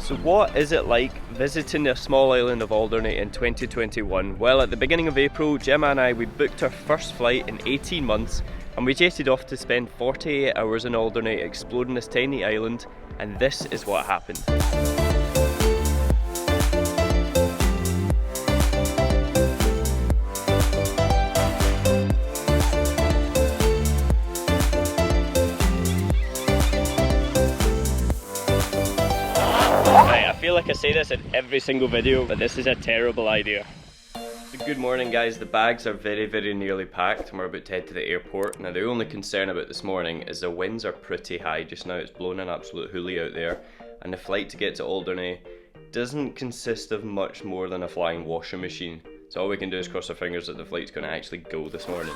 So what is it like visiting the small island of Alderney in 2021? Well, at the beginning of April, Gemma and I, we booked our first flight in 18 months and we jetted off to spend 48 hours in Alderney exploring this tiny island, and this is what happened. I feel like I say this in every single video, but this is a terrible idea. Good morning guys, the bags are very nearly packed and we're about to head to the airport. Now the only concern about this morning is the winds are pretty high just now. It's blowing an absolute hoolie out there, and the flight to get to Alderney doesn't consist of much more than a flying washing machine. So all we can do is cross our fingers that the flight's going to actually go this morning.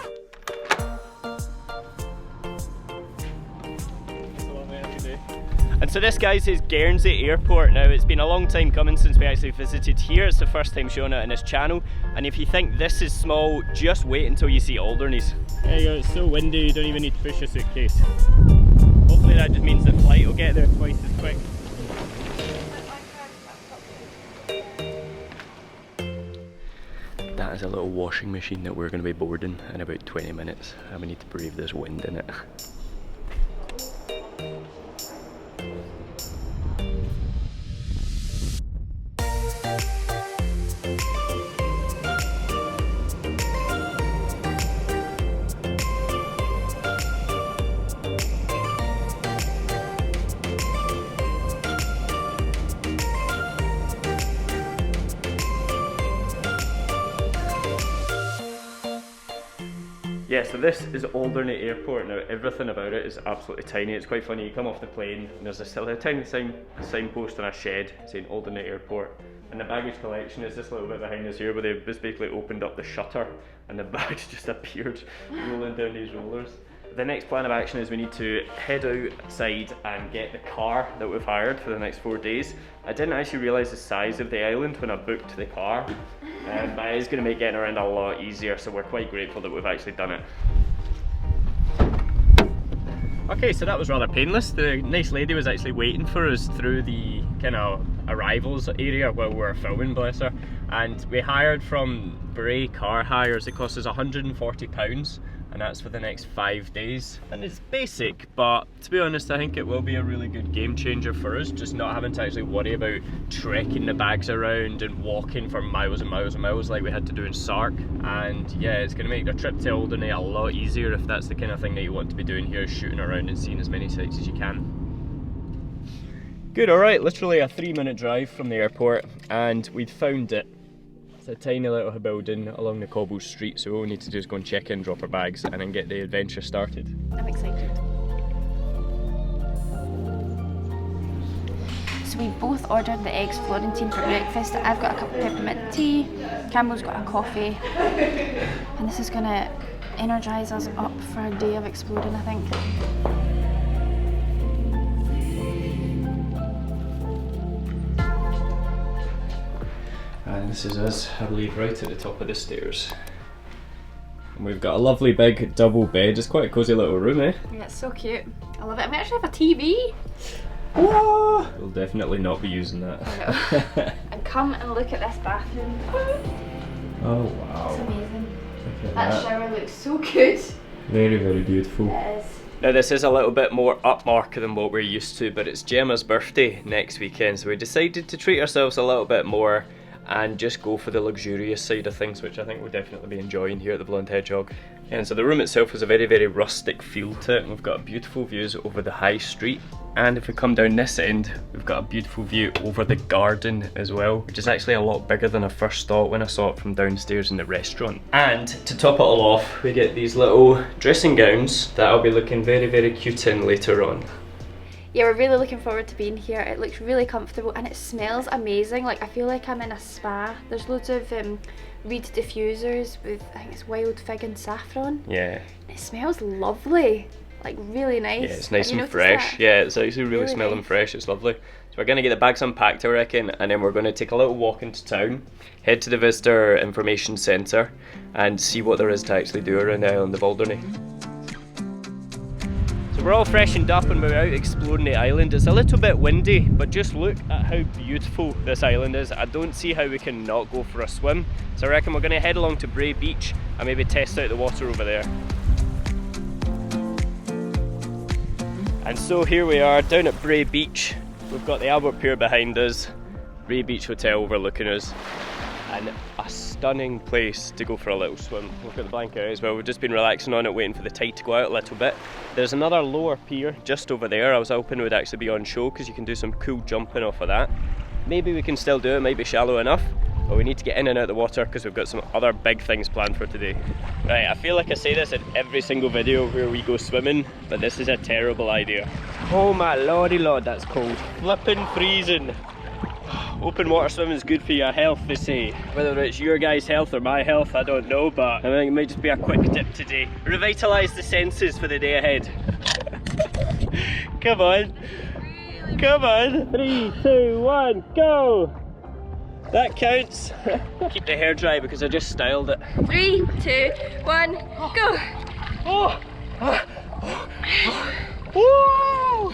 And so this, guys, is Guernsey Airport. Now, it's been a long time coming since we actually visited here. It's the first time showing it on this channel. And if you think this is small, just wait until you see Alderney's. There you go, it's so windy you don't even need to push a suitcase. Hopefully that just means the flight will get there twice as quick. That is a little washing machine that we're going to be boarding in about 20 minutes. And we need to brave this wind in it. Yeah, so this is Alderney Airport. Now everything about it is absolutely tiny. It's quite funny, you come off the plane and there's a tiny signpost on a shed saying Alderney Airport, and the baggage collection is this little bit behind us here where they just basically opened up the shutter and the bags just appeared rolling down these rollers. The next plan of action is we need to head outside and get the car that we've hired for the next 4 days. I didn't actually realise the size of the island when I booked the car, but it is going to make getting around a lot easier, so we're quite grateful that we've actually done it. Okay, so that was rather painless. The nice lady was actually waiting for us through the kind of arrivals area while we were filming, bless her. And we hired from Braye Car Hires. It cost us £140. and that's for the next 5 days. And it's basic, but to be honest, I think it will be a really good game changer for us, just not having to actually worry about trekking the bags around and walking for miles and miles and miles like we had to do in Sark. And yeah, it's going to make the trip to Alderney a lot easier if that's the kind of thing that you want to be doing here, shooting around and seeing as many sights as you can. Good, alright, literally a 3-minute drive from the airport, and we'd found it. It's a tiny little building along the cobbled street, so all we need to do is go and check in, drop our bags, and then get the adventure started. I'm excited. So we both ordered the eggs Florentine for breakfast. I've got a cup of peppermint tea, Campbell's got a coffee, and this is going to energise us up for a day of exploring, I think. And this is us, I believe, right at the top of the stairs. And we've got a lovely big double bed. It's quite a cosy little room, eh? Yeah, it's so cute. I love it. And we actually have a TV. Whoa! We'll definitely not be using that. I know. And come and look at this bathroom. Oh wow. It's amazing. Look at That shower looks so good. Very, very beautiful. It is. Now this is a little bit more upmarket than what we're used to, but it's Gemma's birthday next weekend, so we decided to treat ourselves a little bit more and just go for the luxurious side of things, which I think we'll definitely be enjoying here at the Blonde Hedgehog. And so the room itself has a very, very rustic feel to it, and we've got beautiful views over the high street. And if we come down this end, we've got a beautiful view over the garden as well, which is actually a lot bigger than I first thought when I saw it from downstairs in the restaurant. And to top it all off, we get these little dressing gowns that I'll be looking very, very cute in later on. Yeah, we're really looking forward to being here. It looks really comfortable and it smells amazing. Like, I feel like I'm in a spa. There's loads of reed diffusers with, I think it's wild fig and saffron. Yeah. It smells lovely. Like, really nice. Yeah, it's nice and fresh. That? Yeah, it's actually really smelling fresh. It's lovely. So we're going to get the bags unpacked, I reckon, and then we're going to take a little walk into town, head to the Visitor Information Centre, and see what there is to actually do around the island of Alderney. So we're all freshened up and we're out exploring the island. It's a little bit windy, but just look at how beautiful this island is. I don't see how we can not go for a swim. So I reckon we're going to head along to Braye Beach and maybe test out the water over there. And so here we are down at Braye Beach. We've got the Albert Pier behind us, Braye Beach Hotel overlooking us, and a stunning place to go for a little swim. We've got the blanket out as well. We've just been relaxing on it, waiting for the tide to go out a little bit. There's another lower pier just over there. I was hoping it would actually be on show because you can do some cool jumping off of that. Maybe we can still do it, might be shallow enough, but we need to get in and out of the water because we've got some other big things planned for today. Right, I feel like I say this in every single video where we go swimming, but this is a terrible idea. Oh my lordy lord, that's cold. Flippin' freezing. Open water swimming is good for your health, they say. Whether it's your guys' health or my health, I don't know, but I think it might just be a quick dip today. Revitalise the senses for the day ahead. Come on. Come on. 3, 2, 1, go! That counts. Keep the hair dry because I just styled it. 3, 2, 1, go! Oh! Woo!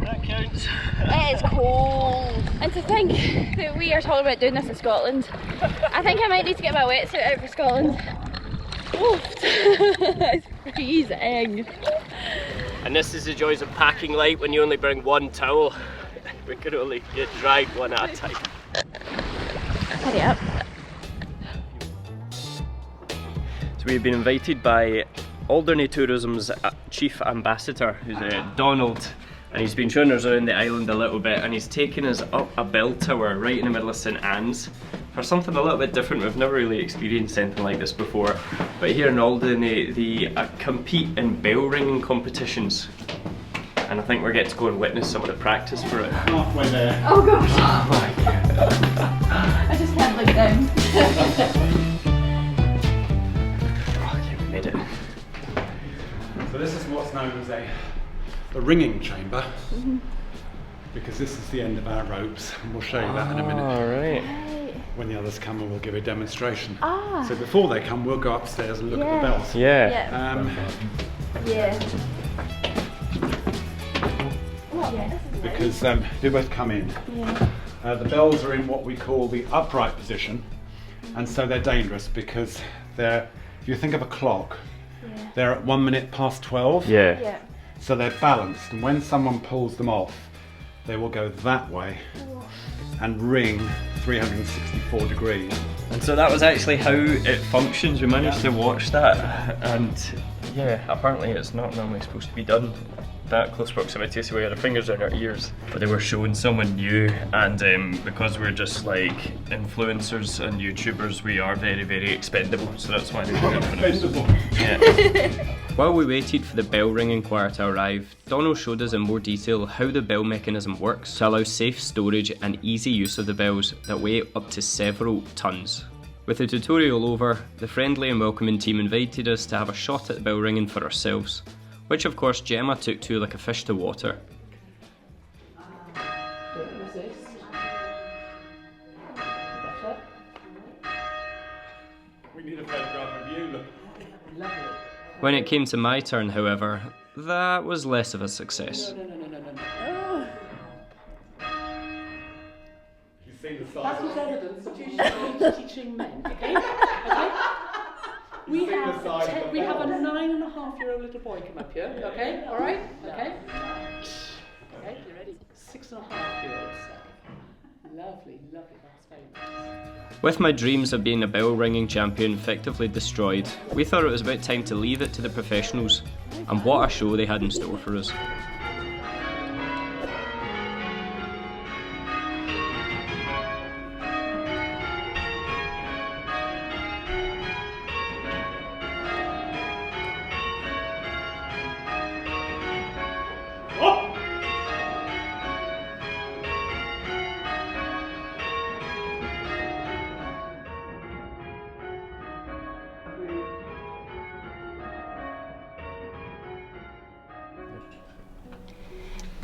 That counts. It is cold. And to think that we are talking about doing this in Scotland. I think I might need to get my wetsuit out for Scotland. It's freezing. And this is the joys of packing light when you only bring one towel. We could only get dried one at a time. Hurry up. So we've been invited by Alderney Tourism's chief ambassador, who's Donald, and he's been showing us around the island a little bit, and he's taken us up a bell tower right in the middle of St Anne's for something a little bit different. We've never really experienced anything like this before, but here in Alderney they compete in bell ringing competitions, and I think we're getting to go and witness some of the practice for it. Halfway there. Oh gosh. Oh my god. I just can't look down. Oh, you've made it. So this is what's known as a ringing chamber, because this is the end of our ropes, and we'll show you that in a minute. Alright. When the others come, we'll give a demonstration. Ah. So before they come, we'll go upstairs and look at the bells. Yeah. Yeah. Because they both come in. Yeah. The bells are in what we call the upright position, and so they're dangerous because they're, if you think of a clock, they're at 1 minute past 12. Yeah. Yeah. So they're balanced, and when someone pulls them off, they will go that way and ring 364 degrees. And so that was actually how it functions. We managed to watch that, and yeah, apparently it's not normally supposed to be done that close proximity, so we had our fingers in our ears. But they were showing someone new, and because we're just like influencers and YouTubers, we are very, very expendable, so that's why they were doing it. Yeah. While we waited for the bell ringing choir to arrive, Donald showed us in more detail how the bell mechanism works to allow safe storage and easy use of the bells that weigh up to several tons. With the tutorial over, the friendly and welcoming team invited us to have a shot at the bell ringing for ourselves, which of course Gemma took to like a fish to water. Don't resist. We need a photograph of you. Lovely. When it came to my turn, however, that was less of a success. No. You've seen the That size. was evidence that you should be teaching men, okay? Okay? We have a 9.5-year-old little boy come up here, okay? Alright? Okay? Okay, you ready? 6.5-year-old. Lovely, that's very nice. With my dreams of being a bell ringing champion effectively destroyed, we thought it was about time to leave it to the professionals, and what a show they had in store for us.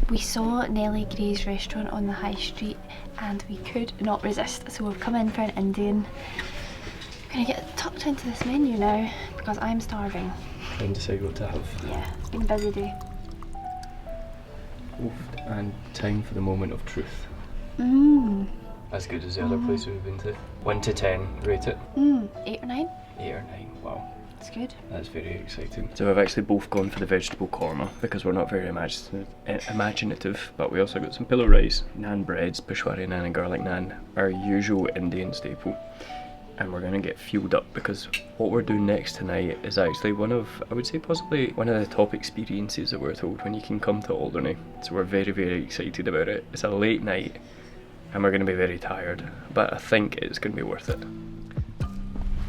We saw Nelly Gray's restaurant on the high street and we could not resist, so we've come in for an Indian. I'm gonna get tucked into this menu now because I'm starving. Trying to decide what to have. Yeah, it's been a busy day. And time for the moment of truth. As good as the other place we've been to. 1 to 10, rate it. 8 or 9. 8 or 9, wow. That's good. That's very exciting. So we've actually both gone for the vegetable korma because we're not very imaginative, but we also got some pillow rice, naan breads, peshwari naan and garlic naan, our usual Indian staple. And we're going to get fueled up because what we're doing next tonight is actually one of, I would say possibly one of the top experiences that we're told when you can come to Alderney. So we're very, very excited about it. It's a late night and we're going to be very tired, but I think it's going to be worth it.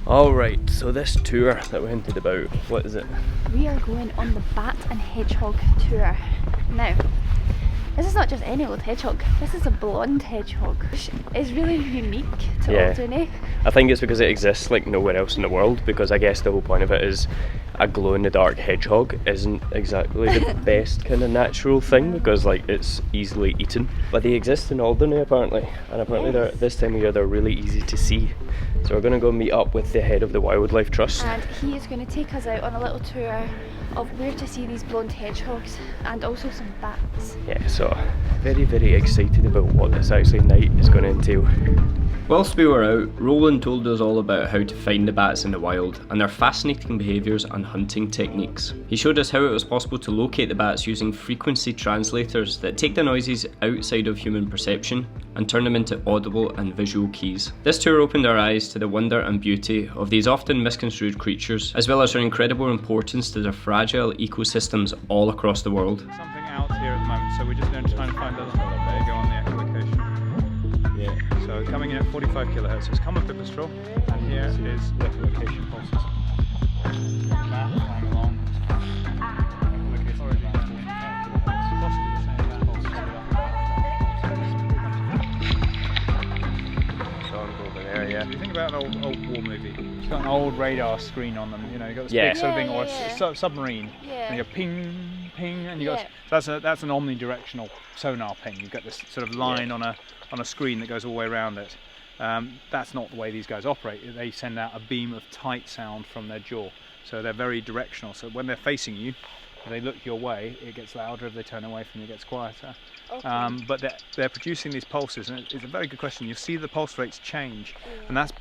Alright, so this tour that we hinted about, what is it? We are going on the Bat and Hedgehog tour. Now, this is not just any old hedgehog, this is a blonde hedgehog, which is really unique to Alderney. I think it's because it exists like nowhere else in the world, because I guess the whole point of it is a glow-in-the-dark hedgehog isn't exactly the best kind of natural thing, because like it's easily eaten. But they exist in Alderney apparently, and apparently they're, this time of year they're really easy to see. So we're going to go meet up with the head of the Wildlife Trust. And he is going to take us out on a little tour of where to see these blonde hedgehogs and also some bats. Yeah, so very, very excited about what this actually night is going to entail. Whilst we were out, Roland told us all about how to find the bats in the wild and their fascinating behaviours and hunting techniques. He showed us how it was possible to locate the bats using frequency translators that take the noises outside of human perception and turn them into audible and visual keys. This tour opened our eyes to the wonder and beauty of these often misconstrued creatures, as well as their incredible importance to their fragile ecosystems all across the world. Something out here at the moment, so we're just going to try and find a there you go on the echolocation. Yeah. So coming in at 45 kilohertz, it's come a bit patrol, and here is the echolocation pulses. Flying along. Echolocation around 45 kilohertz, possibly the same as pulses. So I'm over there, yeah. So you think about an old war movie. It's got an old radar screen on them, you know, you've got this big sort of thing, or a submarine, and you go ping, ping, and you got that's an omnidirectional sonar ping. You've got this sort of line on a screen that goes all the way around it. That's not the way these guys operate. They send out a beam of tight sound from their jaw, so they're very directional. So when they're facing you, if they look your way, it gets louder. If they turn away from you, it gets quieter. Okay. But they're producing these pulses, and it's a very good question. You'll see the pulse rates change, and that's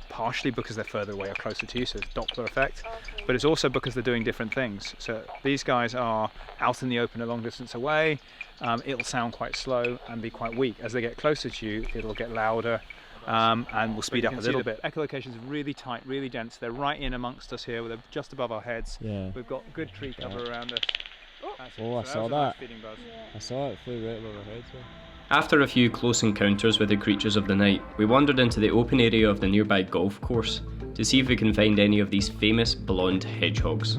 partially because they're further away or closer to you, so it's Doppler effect, but it's also because they're doing different things. So these guys are out in the open a long distance away. It'll sound quite slow and be quite weak. As they get closer to you, it'll get louder and will speed up a little bit. Echolocation is really tight, really dense. They're right in amongst us here. They're just above our heads. Yeah. We've got good tree cover around us. Oh, I saw that. I saw it flew right above our heads. After a few close encounters with the creatures of the night, we wandered into the open area of the nearby golf course to see if we can find any of these famous blonde hedgehogs.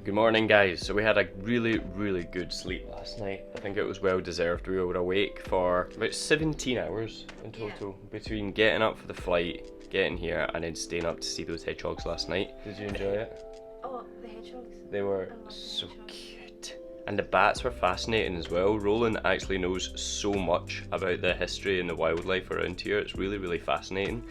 Good morning guys, so we had a really good sleep last night. I think it was well deserved. We were awake for about 17 hours in total, between getting up for the flight, getting here and then staying up to see those hedgehogs last night. Did you enjoy it? Oh, the hedgehogs. They were so cute. And the bats were fascinating as well. Roland actually knows so much about the history and the wildlife around here. It's really fascinating.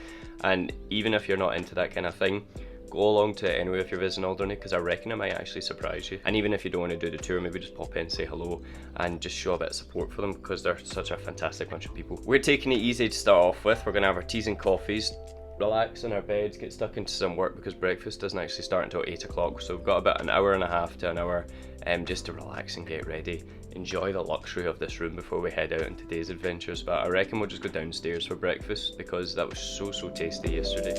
And even if you're not into that kind of thing, go along to it anyway if you're visiting Alderney, because I reckon it might actually surprise you. And even if you don't want to do the tour, maybe just pop in, say hello, and just show a bit of support for them, because they're such a fantastic bunch of people. We're taking it easy to start off with. We're going to have our teas and coffees, relax in our beds, get stuck into some work, because breakfast doesn't actually start until 8 o'clock. So we've got about an hour and a half to an hour just to relax and get ready. Enjoy the luxury of this room before we head out on today's adventures. But I reckon we'll just go downstairs for breakfast, because that was so tasty yesterday.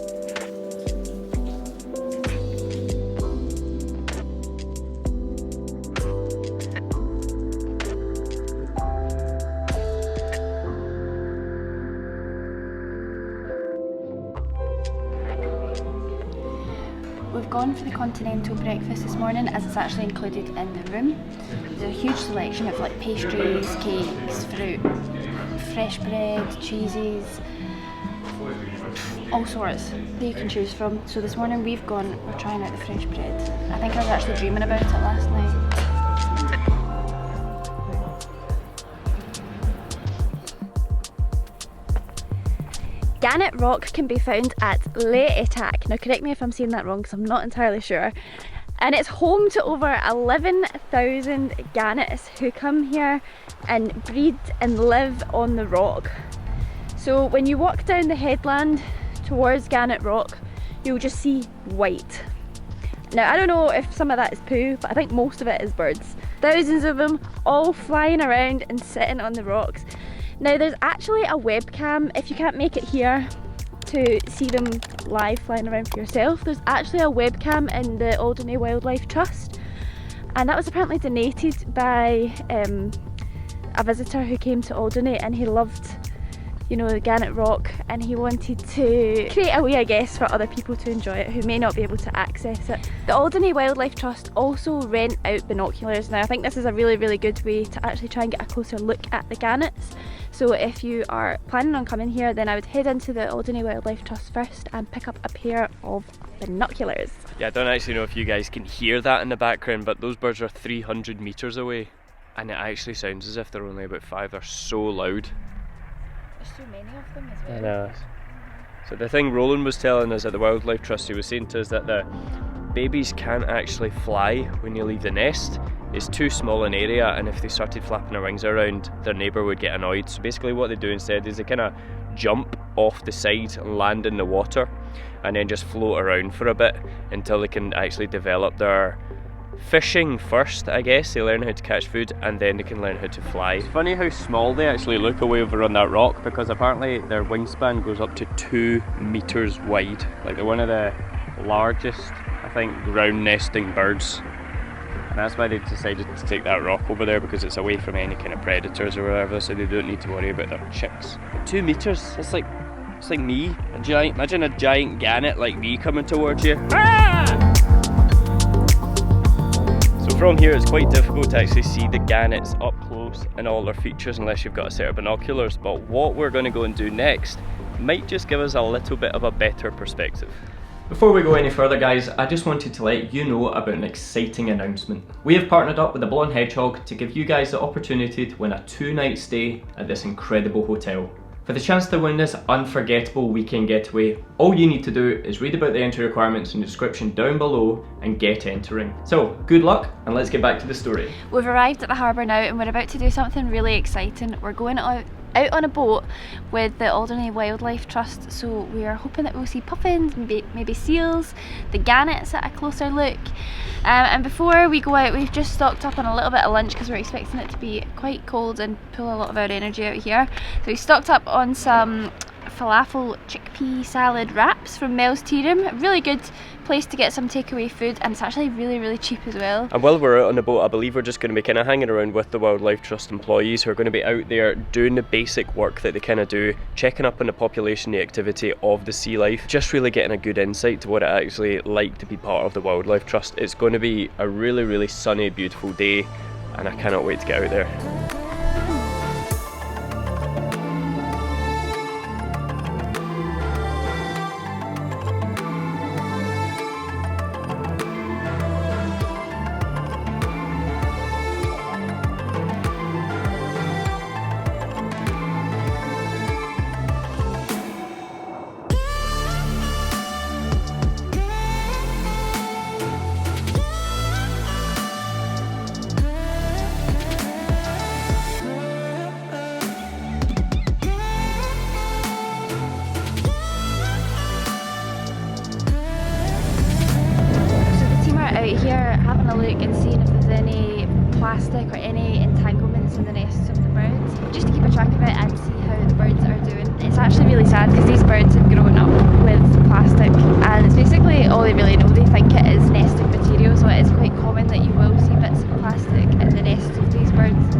gone for the continental breakfast this morning as it's actually included in the room. There's a huge selection of like pastries, cakes, fruit, fresh bread, cheeses, all sorts that you can choose from. So this morning we're trying out the fresh bread. I think I was actually dreaming about it last night. Gannet Rock can be found at Les Etacs. Now correct me if I'm saying that wrong because I'm not entirely sure. And it's home to over 11,000 gannets who come here and breed and live on the rock. So when you walk down the headland towards Gannet Rock, you'll just see white. Now I don't know if some of that is poo, but I think most of it is birds. Thousands of them all flying around and sitting on the rocks. Now there's actually a webcam, if you can't make it here to see them live flying around for yourself, there's actually a webcam in the Alderney Wildlife Trust, and that was apparently donated by a visitor who came to Alderney, and he loved, you know, the Gannet Rock, and he wanted to create a way, I guess, for other people to enjoy it who may not be able to access it. The Alderney Wildlife Trust also rent out binoculars. Now I think this is a really, really good way to actually try and get a closer look at the gannets. So if you are planning on coming here, then I would head into the Alderney Wildlife Trust first and pick up a pair of binoculars. Yeah, I don't actually know if you guys can hear that in the background, but those birds are 300 metres away, and it actually sounds as if they're only about 5. They're so loud. There's so many of them as well. I know. So the thing Roland was telling us at the Wildlife Trust, he was saying to us that the babies can't actually fly when you leave the nest. It's too small an area, and if they started flapping their wings around, their neighbour would get annoyed. So basically what they do instead is they kind of jump off the side and land in the water and then just float around for a bit until they can actually develop their fishing first, I guess. They learn how to catch food and then they can learn how to fly. It's funny how small they actually look away over on that rock, because apparently their wingspan goes up to 2 metres wide. Like they're one of the largest, I think, ground nesting birds. And that's why they decided to take that rock over there, because it's away from any kind of predators or whatever, so they don't need to worry about their chicks. But 2 metres, it's like me, a giant, imagine a giant gannet like me coming towards you. Ah! So from here it's quite difficult to actually see the gannets up close and all their features unless you've got a set of binoculars, but what we're going to go and do next might just give us a little bit of a better perspective. Before we go any further guys, I just wanted to let you know about an exciting announcement. We have partnered up with the Blonde Hedgehog to give you guys the opportunity to win a 2-night stay at this incredible hotel. For the chance to win this unforgettable weekend getaway, all you need to do is read about the entry requirements in the description down below and get entering. So good luck, and let's get back to the story. We've arrived at the harbour now and we're about to do something really exciting. We're going out on a boat with the Alderney Wildlife Trust, so we are hoping that we'll see puffins, maybe seals, the gannets at a closer look. And before we go out, we've just stocked up on a little bit of lunch because we're expecting it to be quite cold and pull a lot of our energy out here. So we stocked up on some falafel chickpea salad wraps from Mel's Tea Room. Really good place to get some takeaway food, and it's actually really, really cheap as well. And while we're out on the boat, I believe we're just going to be kind of hanging around with the Wildlife Trust employees who are going to be out there doing the basic work that they kind of do, checking up on the population, the activity of the sea life, just really getting a good insight to what it actually like to be part of the Wildlife Trust. It's going to be a really, really sunny, beautiful day, and I cannot wait to get out there. Here having a look and seeing if there's any plastic or any entanglements in the nests of the birds, just to keep a track of it and see how the birds are doing. It's actually really sad because these birds have grown up with plastic, and it's basically all they really know. They think it is nesting material, so it is quite common that you will see bits of plastic in the nests of these birds.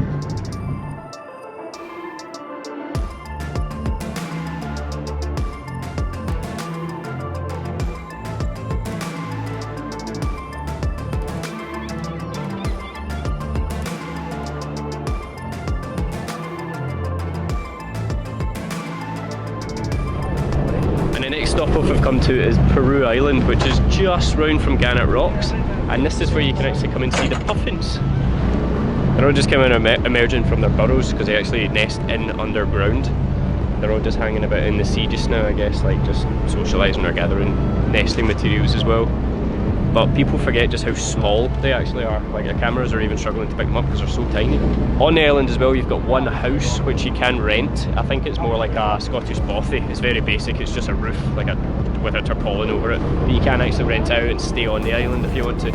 stop off we've come to is Peru Island, which is just round from Gannet Rocks, and this is where you can actually come and see the puffins. They're all just coming emerging from their burrows because they actually nest in underground. They're all just hanging about in the sea just now, I guess, like just socialising or gathering nesting materials as well. But people forget just how small they actually are. Like their cameras are even struggling to pick them up because they're so tiny. On the island as well, you've got one house which you can rent. I think it's more like a Scottish bothy. It's very basic. It's just a roof, like with a tarpaulin over it. But you can actually rent out and stay on the island if you want to.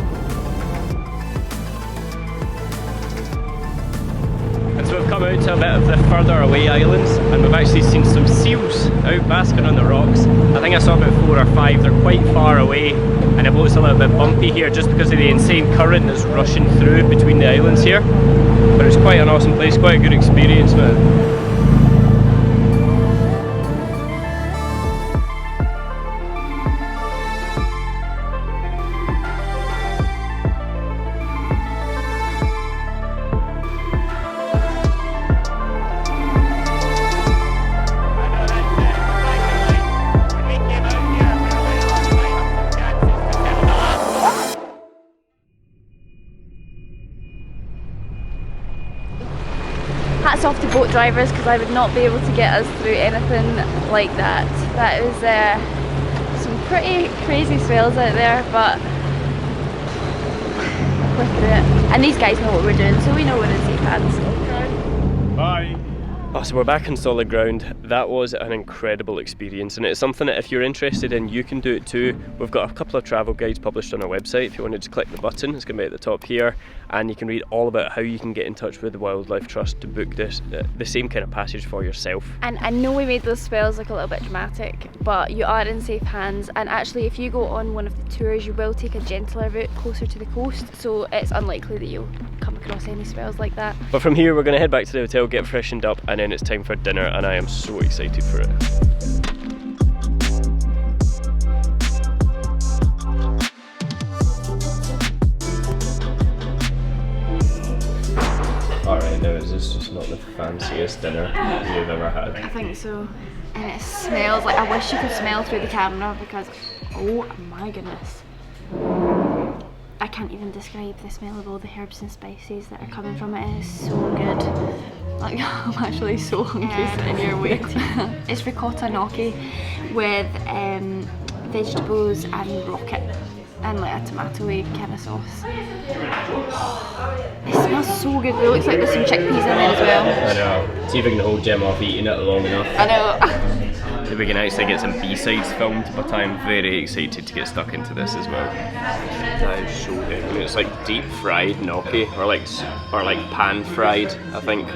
And so we've come out to a bit of the further away islands, and we've actually seen some seals out basking on the rocks. I think I saw about 4 or 5. They're quite far away, and the boat's a little bit bumpy here just because of the insane current that's rushing through between the islands here. But it's quite an awesome place, quite a good experience, man. Hats off to boat drivers, because I would not be able to get us through anything like that. That was some pretty crazy swells out there, but we're through it. And these guys know what we're doing, so we know we're in safe hands. Okay. Bye. Oh, so we're back on solid ground. That was an incredible experience, and it's something that if you're interested in, you can do it too. We've got a couple of travel guides published on our website. If you want to just click the button, it's going to be at the top here, and you can read all about how you can get in touch with the Wildlife Trust to book this the same kind of passage for yourself. And I know we made those spells look a little bit dramatic, but you are in safe hands, and actually if you go on one of the tours, you will take a gentler route closer to the coast, so it's unlikely that you'll come across any spells like that. But from here we're going to head back to the hotel, get freshened up, and then it's time for dinner, and I am so excited for it. Alright, now is this just not the fanciest dinner you've ever had? I think so. And it smells like, I wish you could smell through the camera, because oh my goodness. I can't even describe the smell of all the herbs and spices that are coming from it. It is so good. Like, I'm actually so hungry sitting here waiting. It's ricotta gnocchi with vegetables and rocket and like a tomatoey kind of sauce. It smells so good. It looks like there's some chickpeas in there as well. I know. See if we can hold Gemma off eating it long enough. I know. If we can actually get some B-sides filmed, but I'm very excited to get stuck into this as well. That is so good. I mean, it's like deep fried gnocchi, or like pan fried, I think.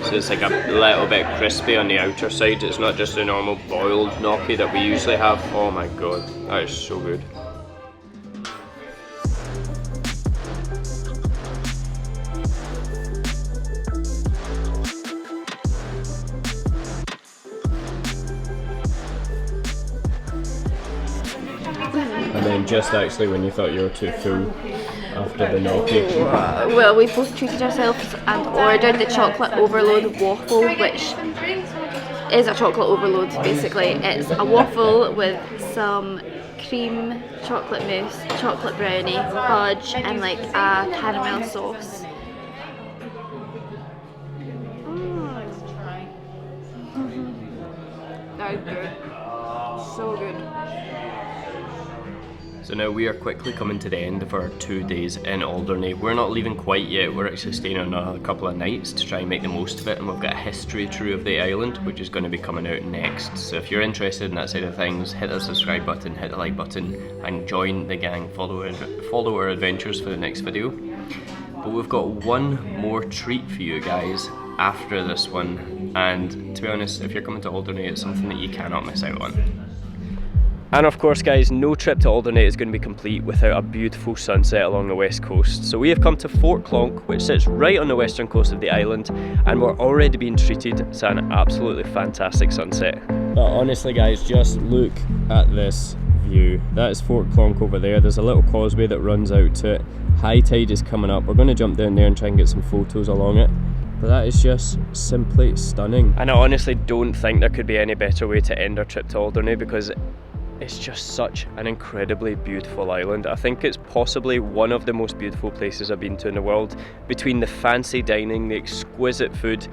So it's like a little bit crispy on the outer side. It's not just the normal boiled gnocchi that we usually have. Oh my god, that is so good. And then just actually when you thought you were too full after the gnocchi. Well, we both treated ourselves and ordered the chocolate overload waffle, which is a chocolate overload basically. It's a waffle with some cream, chocolate mousse, chocolate brownie, fudge, and like a caramel sauce. That is good. So good. So now we are quickly coming to the end of our 2 days in Alderney. We're not leaving quite yet, we're actually staying on a couple of nights to try and make the most of it, and we've got a history tour of the island which is going to be coming out next. So if you're interested in that side of things, hit the subscribe button, hit the like button, and join the gang, follow our adventures for the next video. But we've got one more treat for you guys after this one, and to be honest, if you're coming to Alderney, it's something that you cannot miss out on. And of course guys, no trip to Alderney is going to be complete without a beautiful sunset along the west coast. So we have come to Fort Clonque, which sits right on the western coast of the island, and we're already being treated to an absolutely fantastic sunset. But honestly guys, just look at this view. That is Fort Clonque over there. There's a little causeway that runs out to it. High tide is coming up. We're going to jump down there and try and get some photos along it. But that is just simply stunning. And I honestly don't think there could be any better way to end our trip to Alderney, because it's just such an incredibly beautiful island. I think it's possibly one of the most beautiful places I've been to in the world. Between the fancy dining, the exquisite food,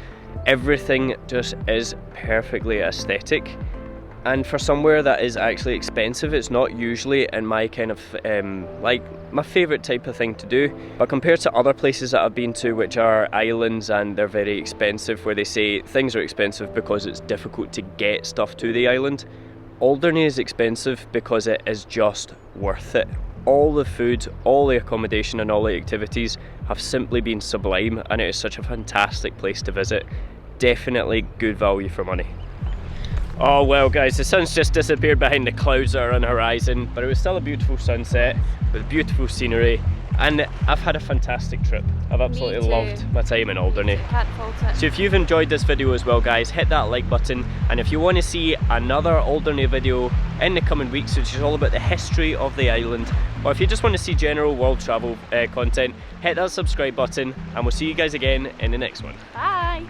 everything just is perfectly aesthetic. And for somewhere that is actually expensive, it's not usually in my kind of like my favourite type of thing to do. But compared to other places that I've been to which are islands and they're very expensive, where they say things are expensive because it's difficult to get stuff to the island, Alderney is expensive because it is just worth it. All the food, all the accommodation and all the activities have simply been sublime, and it is such a fantastic place to visit. Definitely good value for money. Oh well guys, the sun's just disappeared behind the clouds that are on the horizon, but it was still a beautiful sunset with beautiful scenery, and I've had a fantastic trip. I've absolutely loved my time in Alderney. Can't fault it. So if you've enjoyed this video as well guys, hit that like button, and if you want to see another Alderney video in the coming weeks which is all about the history of the island, or if you just want to see general world travel content, hit that subscribe button, and we'll see you guys again in the next one. Bye!